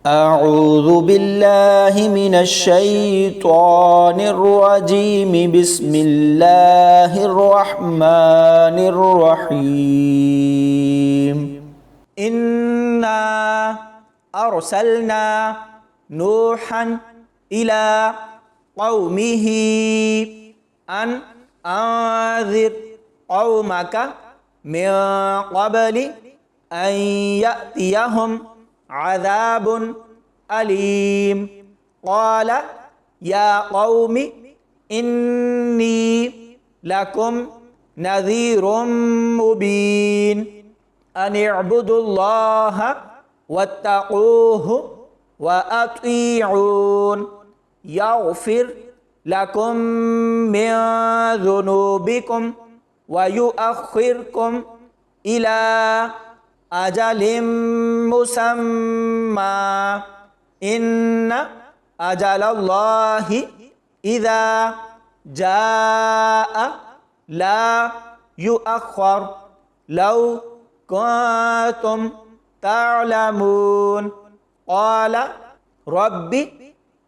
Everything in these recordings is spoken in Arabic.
أعوذ بالله من الشيطان الرجيم بسم الله الرحمن الرحيم إنا أرسلنا نوحا إلى قومه أن أنذر قومك من قبل أن يأتيهم عذاب أليم قال يا قوم إني لكم نذير مبين أن اعبدوا الله واتقوه وأطيعون يغفر لكم من ذنوبكم ويؤخركم إلى أجل مسمى إن أجل الله إذا جاء لا يؤخر لو كنتم تعلمون قال رب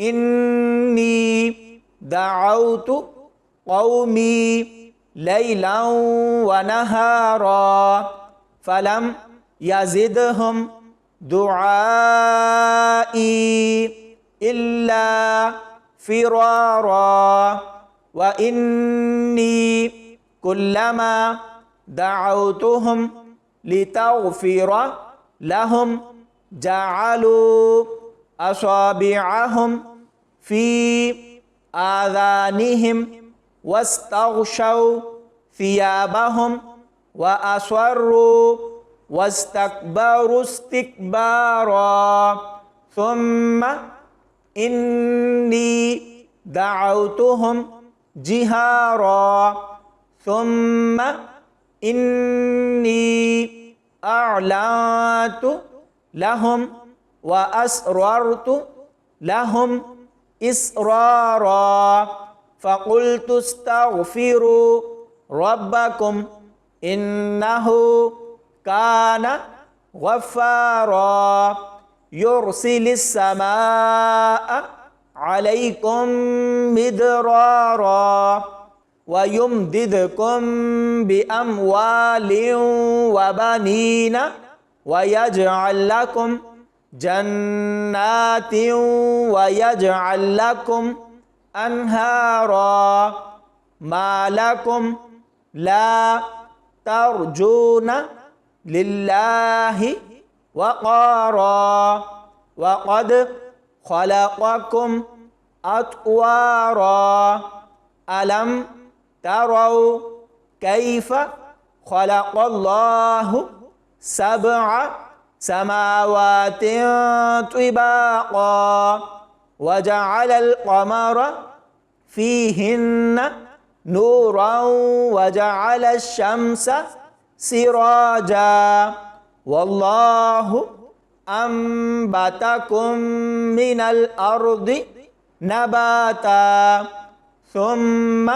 إني دعوت قومي ليلا ونهارا فلم يزدهم دعائي إلا فرارا وإني كلما دعوتهم لتغفر لهم جعلوا أصابعهم في آذانهم واستغشوا ثيابهم وأصروا واستكبروا استكبارا ثم إني دعوتهم جهارا ثم إني أعلنت لهم وأسررت لهم إسرارا فقلت استغفروا ربكم إنه كان غفارا يرسل السماء عليكم مدرارا ويمددكم بأموال وبنين ويجعل لكم جنات ويجعل لكم أنهارا ما لكم لا ترجون لله وقارا وقد خلقكم أطوارا ألم تروا كيف خلق الله سبع سماوات طباقا وجعل القمر فيهن نورا وجعل الشمس سراجا والله أنبتكم من الأرض نباتا ثم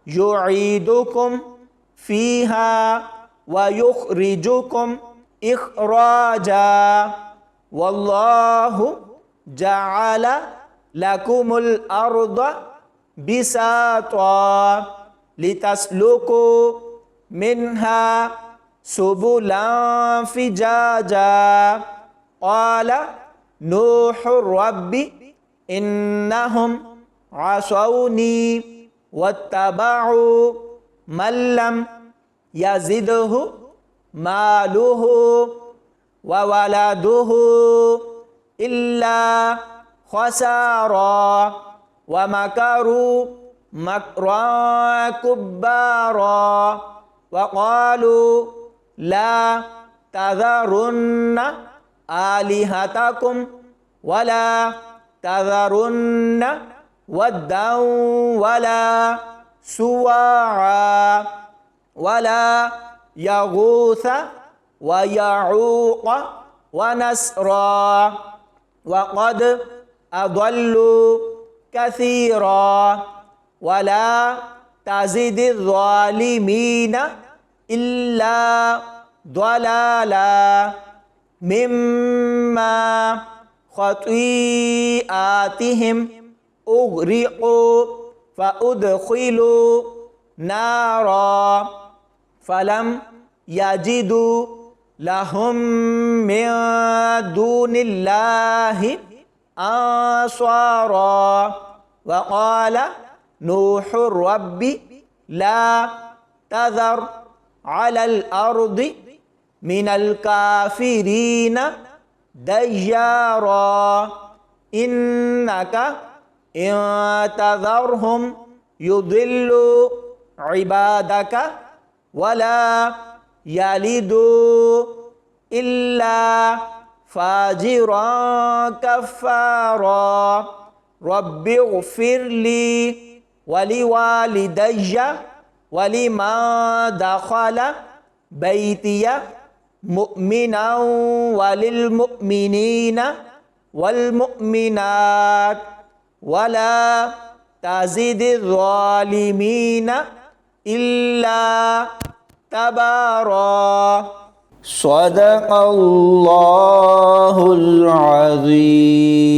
يعيدكم فيها ويخرجكم إخراجا والله جعل لكم الأرض بساطا لتسلكوا منها سبلا فجاجا قال نوح رب إنهم عصوني واتبعوا من لم يزده ماله وولده إلا خسارا ومكروا مكرا كبارا وقالوا لا تذرن آلهتكم ولا تذرن ودا ولا سواعا ولا يغوث ويعوق ونسرا وقد أضلوا كثيرا ولا تزد الظالمين إلا ضلالا مما خطيئاتهم أغرقوا فأدخلوا نارا فلم يجدوا لهم من دون الله أنصارا وقال نوح رب لا تذر على الأرض من الكافرين ديارا إنك إن تذرهم يضلوا عبادك ولا يلدوا إلا فاجرا كفارا رب اغفر لي ولوالدي ولمن دخل بيتي مؤمنا وللمؤمنين والمؤمنات ولا تزد الظالمين إلا تبارا صدق الله العظيم